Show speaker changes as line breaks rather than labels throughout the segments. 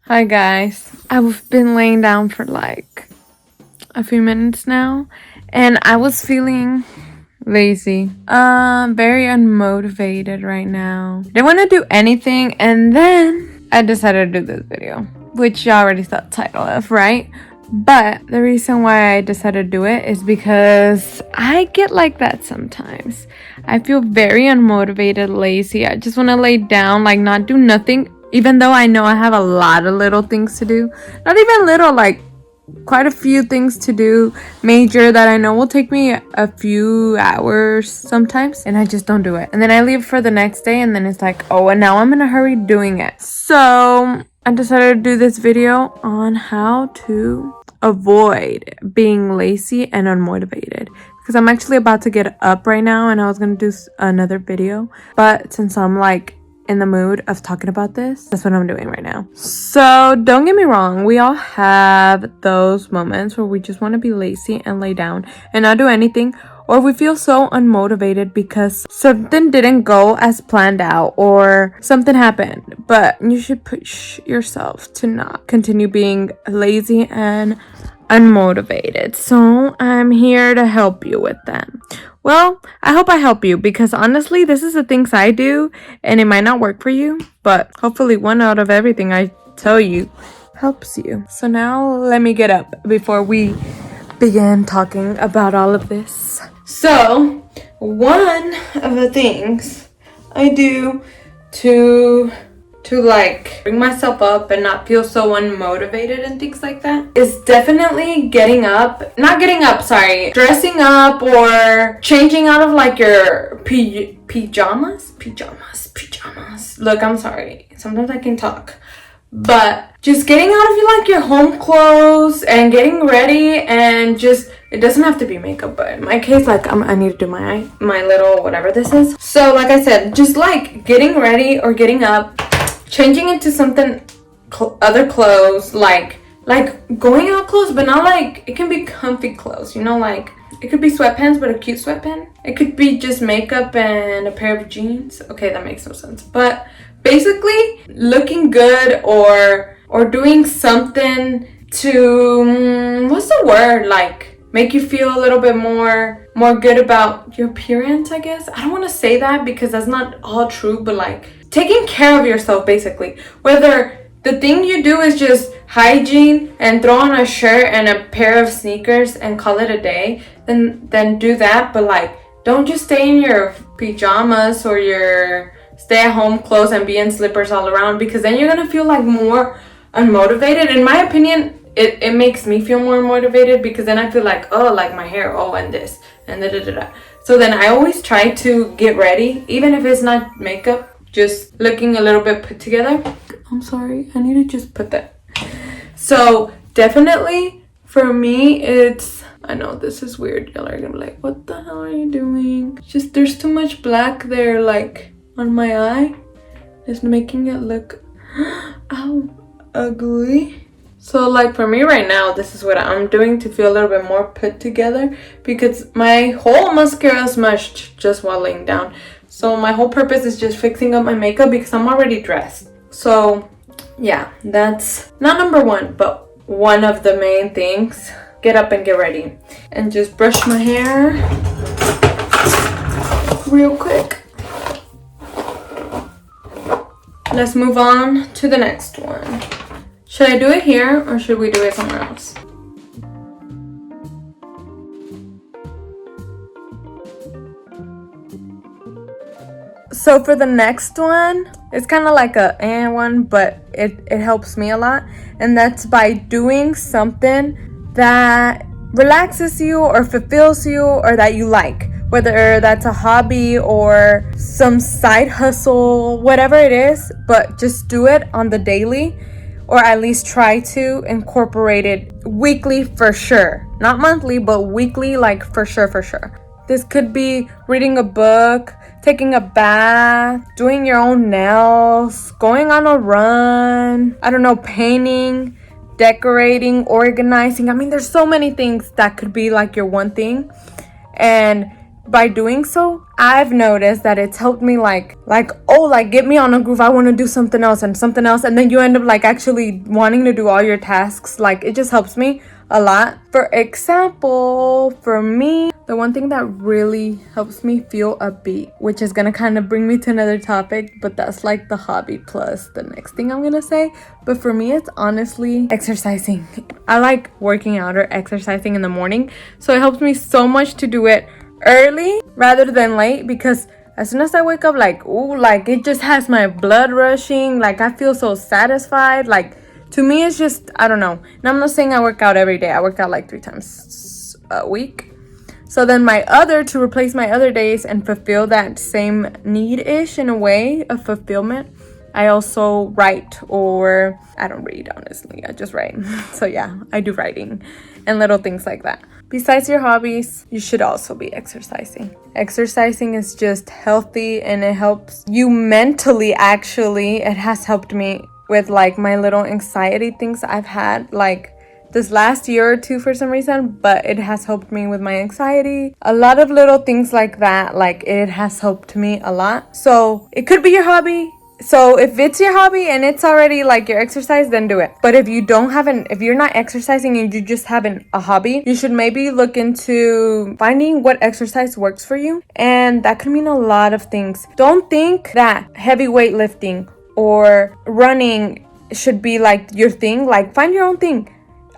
Hi guys, I've been laying down for like a few minutes now and I was feeling lazy, very unmotivated right now. Didn't want to do anything and then I decided to do this video, which you already saw the title of, right? But the reason why I decided to do it is because I get like that sometimes. I feel very unmotivated, lazy. I just want to lay down, like not do nothing, even though I know I have a lot of little things to do. Not even little, like quite a few things to do, major, that I know will take me a few hours sometimes, and I just don't do it. And then I leave for the next day and then it's like, oh, and now I'm in a hurry doing it. So I decided to do this video on how to avoid being lazy and unmotivated, because I'm actually about to get up right now and I was gonna do another video, but since I'm like in the mood of talking about this, that's what I'm doing right now. So don't get me wrong, we all have those moments where we just want to be lazy and lay down and not do anything, or we feel so unmotivated because something didn't go as planned out or something happened. But you should push yourself to not continue being lazy and unmotivated. So I'm here to help you with that. Well, I hope I help you, because honestly, this is the things I do and it might not work for you, but hopefully one out of everything I tell you helps you. So now let me get up before we begin talking about all of this. So one of the things I do to like bring myself up and not feel so unmotivated and things like that is definitely dressing up or changing out of like your pajamas. Look, I'm sorry, sometimes I can talk, but just getting out of your home clothes and getting ready, and just, it doesn't have to be makeup, but in my case, like I need to do my little whatever this is. So like I said, just like getting ready or getting up, changing into something other clothes, like going out clothes, but not like, it can be comfy clothes, you know, like it could be sweatpants but a cute sweatpant. It could be just makeup and a pair of jeans. Okay, that makes no sense, but basically looking good or doing something to what's the word, like make you feel a little bit more good about your appearance, I guess. I don't want to say that because that's not all true, but like taking care of yourself, basically. Whether the thing you do is just hygiene and throw on a shirt and a pair of sneakers and call it a day, then do that. But like, don't just stay in your pajamas or your stay-at-home clothes and be in slippers all around, because then you're gonna feel like more unmotivated. In my opinion, it makes me feel more motivated, because then I feel like, oh, like my hair, oh, and this and da. So then I always try to get ready, even if it's not makeup, just looking a little bit put together. I'm sorry, I need to just put that. So definitely for me, it's, I know this is weird, y'all are gonna be like, what the hell are you doing? Just, there's too much black there, like on my eye. It's making it look ow, ugly. So like for me right now, this is what I'm doing to feel a little bit more put together, because my whole mascara smudged just while laying down. So my whole purpose is just fixing up my makeup because I'm already dressed. So yeah, that's not number one, but one of the main things. Get up and get ready. And just brush my hair real quick. Let's move on to the next one. Should I do it here or should we do it somewhere else? So for the next one, it's kind of like a one, but it helps me a lot. And that's by doing something that relaxes you or fulfills you or that you like. Whether that's a hobby or some side hustle, whatever it is, but just do it on the daily, or at least try to incorporate it weekly for sure. Not monthly, but weekly, like for sure. This could be reading a book, taking a bath, doing your own nails, going on a run, I don't know, painting, decorating, organizing. I mean, there's so many things that could be like your one thing. And by doing so, I've noticed that it's helped me like get me on a groove. I want to do something else, and then you end up like actually wanting to do all your tasks. Like, it just helps me a lot. For example, for me, the one thing that really helps me feel upbeat, which is gonna kind of bring me to another topic, but that's like the hobby plus the next thing I'm gonna say. But for me, it's honestly exercising. I like working out or exercising in the morning, so it helps me so much to do it early rather than late, because as soon as I wake up, like, ooh, like it just has my blood rushing. Like, I feel so satisfied. Like, to me, it's just, I don't know. And I'm not saying I work out every day. I work out like 3 times a week. So then to replace my other days and fulfill that same need-ish in a way of fulfillment, I also write, or I don't read, honestly. I just write. So yeah, I do writing and little things like that. Besides your hobbies, you should also be exercising. Exercising is just healthy and it helps you mentally, actually. It has helped me with like my little anxiety things I've had like this last year or two for some reason, but it has helped me with my anxiety. A lot of little things like that, like it has helped me a lot. So it could be your hobby. So if it's your hobby and it's already like your exercise, then do it. But if you're not exercising and you just have a hobby, you should maybe look into finding what exercise works for you. And that could mean a lot of things. Don't think that heavy weightlifting or running should be like your thing. Like, find your own thing.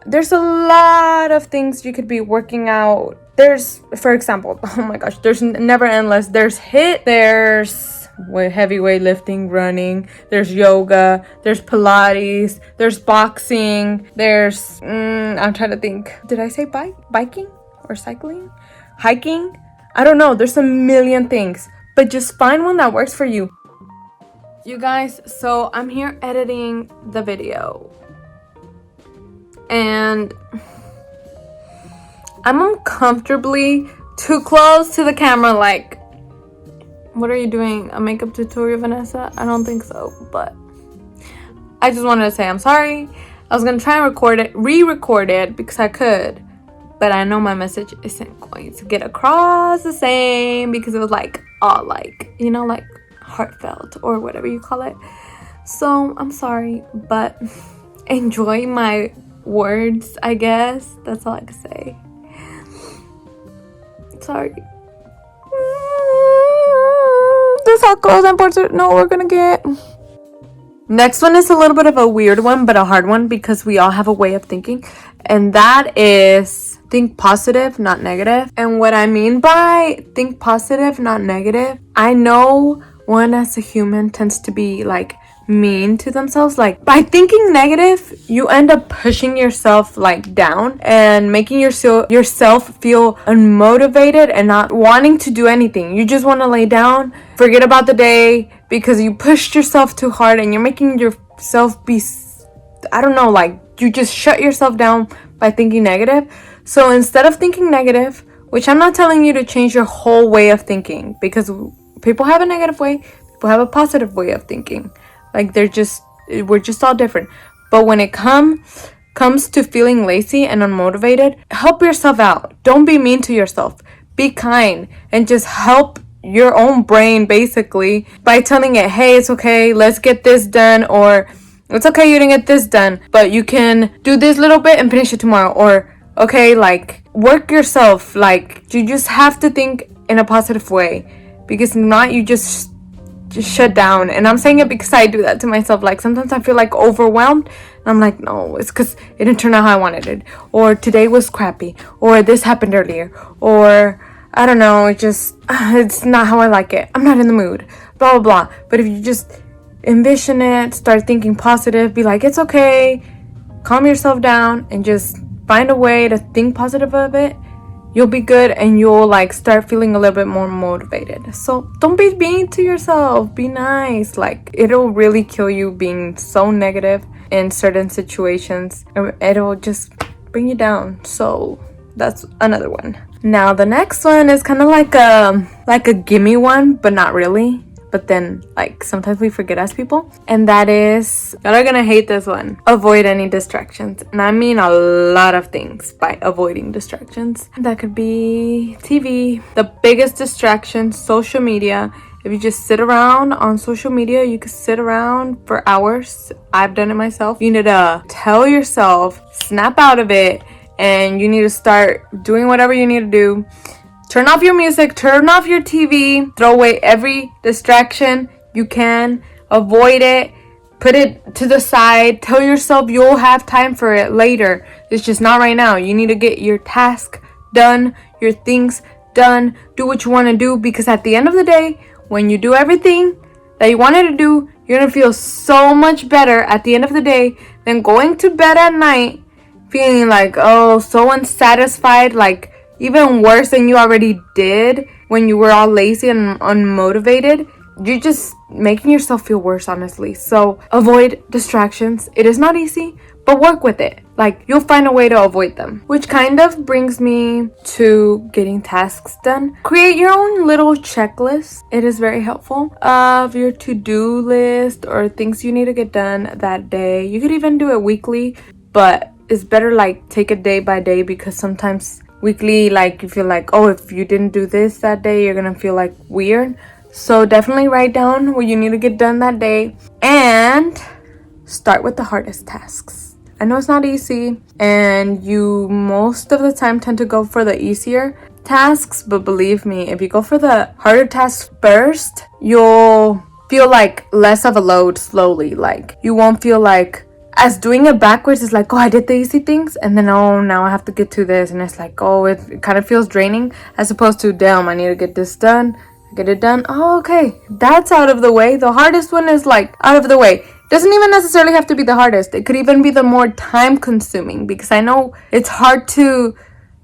There's a lot of things you could be working out. There's, for example, oh my gosh, there's never endless. There's HIIT, there's heavy weightlifting, running, there's yoga, there's Pilates, there's boxing, there's, I'm trying to think. Did I say biking or cycling? Hiking? I don't know. There's a million things, but just find one that works for you. You guys, so I'm here editing the video. And I'm uncomfortably too close to the camera. Like, what are you doing? A makeup tutorial, Vanessa? I don't think so, but I just wanted to say I'm sorry. I was gonna try and re-record it because I could, but I know my message isn't going to get across the same because it was like all like, you know, like heartfelt or whatever you call it. So I'm sorry, but enjoy my words, I guess. That's all I can say. Sorry. This how close and portrait no we're gonna get. Next one is a little bit of a weird one, but a hard one because we all have a way of thinking, and that is think positive, not negative. And what I mean by think positive, not negative, I know one as a human tends to be like mean to themselves. Like, by thinking negative, you end up pushing yourself like down and making yourself feel unmotivated and not wanting to do anything. You just want to lay down, forget about the day because you pushed yourself too hard, and you're making yourself be, I don't know, like you just shut yourself down by thinking negative. So instead of thinking negative, which I'm not telling you to change your whole way of thinking, because people have a negative way, people have a positive way of thinking. Like, we're just all different. But when it comes to feeling lazy and unmotivated, help yourself out. Don't be mean to yourself. Be kind and just help your own brain basically by telling it, hey, it's okay, let's get this done, or it's okay, you didn't get this done, but you can do this little bit and finish it tomorrow. Or, okay, like, work yourself. Like, you just have to think in a positive way, because if not, you just shut down. And I'm saying it because I do that to myself. Like, sometimes I feel like overwhelmed and I'm like, no, it's because it didn't turn out how I wanted it, or today was crappy, or this happened earlier, or I don't know, it's not how I like it, I'm not in the mood, blah blah blah. But if you just envision it, start thinking positive, be like, it's okay, calm yourself down and just find a way to think positive of it, you'll be good, and you'll like start feeling a little bit more motivated. So don't be mean to yourself, be nice. Like, it'll really kill you being so negative in certain situations. It'll just bring you down. So that's another one. Now the next one is kind of like a gimme one, but not really. but then like sometimes we forget as people. And that is, y'all are gonna hate this one. Avoid any distractions. And I mean a lot of things by avoiding distractions. That could be TV, the biggest distraction, social media. If you just sit around on social media, you could sit around for hours. I've done it myself. You need to tell yourself, snap out of it, and you need to start doing whatever you need to do. Turn off your music, turn off your TV, throw away every distraction you can, avoid it, put it to the side, tell yourself you'll have time for it later. It's just not right now. You need to get your task done, your things done, do what you want to do, because at the end of the day, when you do everything that you wanted to do, you're going to feel so much better at the end of the day than going to bed at night feeling like, oh, so unsatisfied, like even worse than you already did when you were all lazy and unmotivated. You're just making yourself feel worse, honestly. So avoid distractions. It is not easy, but work with it. Like, you'll find a way to avoid them. Which kind of brings me to getting tasks done. Create your own little checklist. It is very helpful of your to-do list or things you need to get done that day. You could even do it weekly, but it's better like take it day by day, because sometimes weekly, like you feel like, oh, if you didn't do this that day, you're gonna feel like weird. So definitely write down what you need to get done that day and start with the hardest tasks. I know it's not easy, and you most of the time tend to go for the easier tasks, but believe me, if you go for the harder tasks first, you'll feel like less of a load slowly. Like, you won't feel like, as doing it backwards is like, oh, I did the easy things, and then, oh, now I have to get to this, and it's like, oh, it kind of feels draining, as opposed to, damn, I need to get this done, get it done. Oh, okay, that's out of the way. The hardest one is like out of the way. Doesn't even necessarily have to be the hardest. It could even be the more time consuming, because I know it's hard to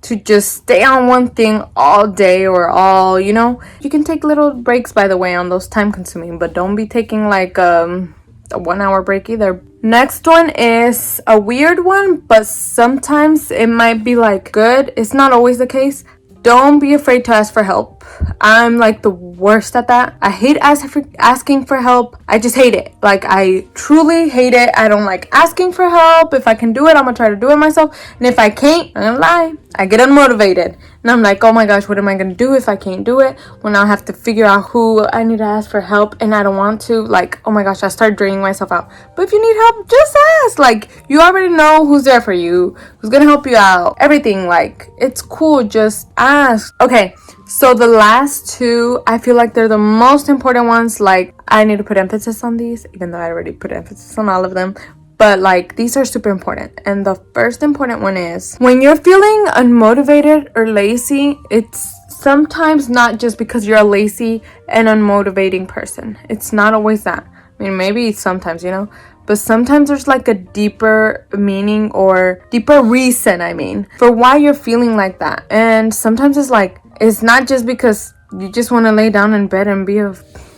just stay on one thing all day or all, you know. You can take little breaks, by the way, on those time consuming, but don't be taking like a 1 hour break either. Next one is a weird one, but sometimes it might be like good. It's not always the case. Don't be afraid to ask for help. I'm like the worst at that. I hate asking for help. I just hate it. Like, I truly hate it. I don't like asking for help. If I can do it, I'm gonna try to do it myself. And if I can't, I'm gonna lie, I get unmotivated. And I'm like, oh my gosh, what am I gonna do if I can't do it? Well, now I have to figure out who I need to ask for help, and I don't want to. Like, oh my gosh, I start draining myself out. But if you need help, just ask. Like, you already know who's there for you, who's gonna help you out, everything. Like, it's cool, just ask. Okay, so the last two, I feel like they're the most important ones. Like, I need to put emphasis on these, even though I already put emphasis on all of them. But like, these are super important. And the first important one is, when you're feeling unmotivated or lazy, it's sometimes not just because you're a lazy and unmotivating person. It's not always that. I mean, maybe sometimes, you know, but sometimes there's like a deeper meaning or deeper reason, I mean, for why you're feeling like that. And sometimes it's like, it's not just because you just want to lay down in bed and be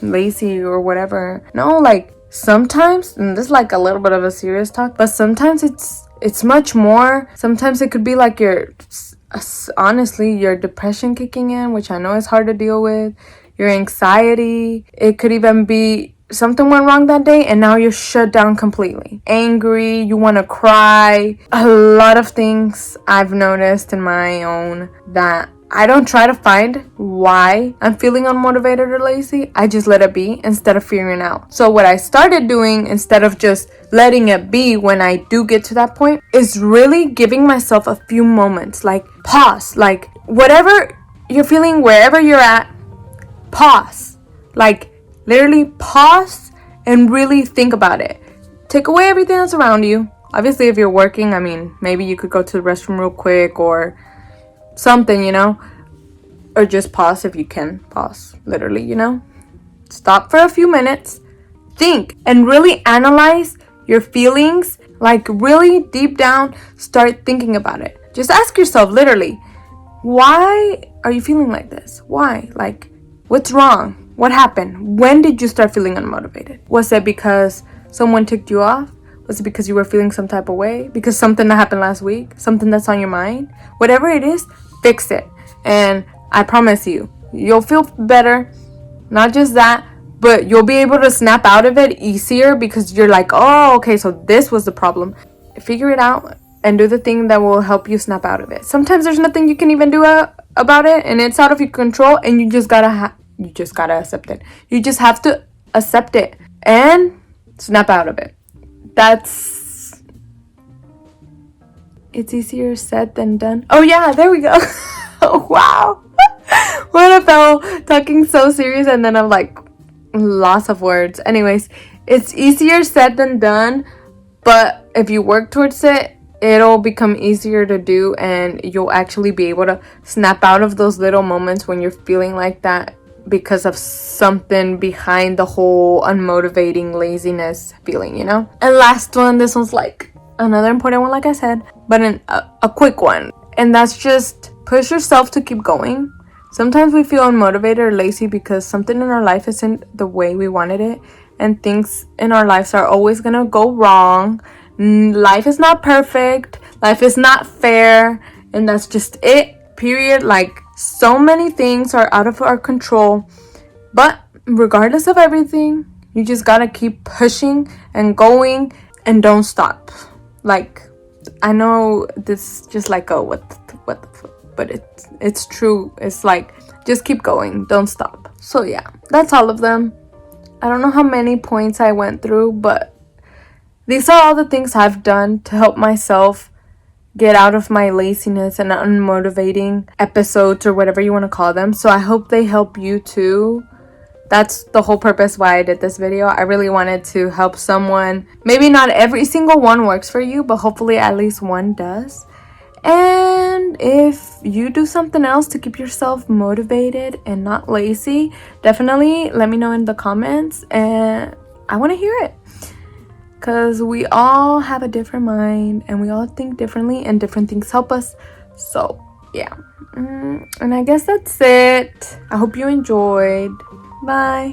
lazy or whatever. No, like, sometimes, and this is like a little bit of a serious talk, but sometimes it's much more. Sometimes it could be like honestly, your depression kicking in, which I know is hard to deal with, your anxiety. It could even be something went wrong that day and now you're shut down completely. Angry, you want to cry. A lot of things I've noticed in my own that I don't try to find why I'm feeling unmotivated or lazy. I just let it be instead of figuring out. So what I started doing, instead of just letting it be when I do get to that point, is really giving myself a few moments. Like, pause. Like, whatever you're feeling, wherever you're at, pause. Like, literally pause and really think about it. Take away everything that's around you. Obviously, if you're working, I mean, maybe you could go to the restroom real quick or something, you know, or just pause if you can. Pause, literally, you know. Stop for a few minutes, think, and really analyze your feelings. Like, really deep down, start thinking about it. Just ask yourself, literally, why are you feeling like this? Why? Like, what's wrong? What happened? When did you start feeling unmotivated? Was it because someone ticked you off? Was it because you were feeling some type of way? Because something that happened last week? Something that's on your mind? Whatever it is, fix it. And I promise you, you'll feel better. Not just that, but you'll be able to snap out of it easier because you're like, oh, okay, so this was the problem. Figure it out and do the thing that will help you snap out of it. Sometimes there's nothing you can even do about it, and it's out of your control, and you just gotta accept it. You just have to accept it and snap out of it. It's easier said than done. Oh yeah, there we go. Oh, wow. What I felt talking so serious, and then I'm like, loss of words. Anyways, it's easier said than done, but if you work towards it, it'll become easier to do, and you'll actually be able to snap out of those little moments when you're feeling like that because of something behind the whole unmotivating laziness feeling, you know? And last one, this one's like another important one, like I said, but a quick one, and that's just push yourself to keep going. Sometimes we feel unmotivated or lazy because something in our life isn't the way we wanted it, and things in our lives are always gonna go wrong. Life is not perfect, life is not fair, and that's just it, period. Like, so many things are out of our control, but regardless of everything, you just gotta keep pushing and going and don't stop. Like, I know this is just like, oh, what the fuck, but it's true. It's like, just keep going, don't stop. So yeah, that's all of them. I don't know how many points I went through, but these are all the things I've done to help myself get out of my laziness and unmotivating episodes, or whatever you want to call them. So I hope they help you too. That's the whole purpose why I did this video. I really wanted to help someone. Maybe not every single one works for you, but hopefully at least one does. And if you do something else to keep yourself motivated and not lazy, definitely let me know in the comments, and I want to hear it, because we all have a different mind and we all think differently, and different things help us. So yeah, and I guess that's it. I hope you enjoyed. Bye.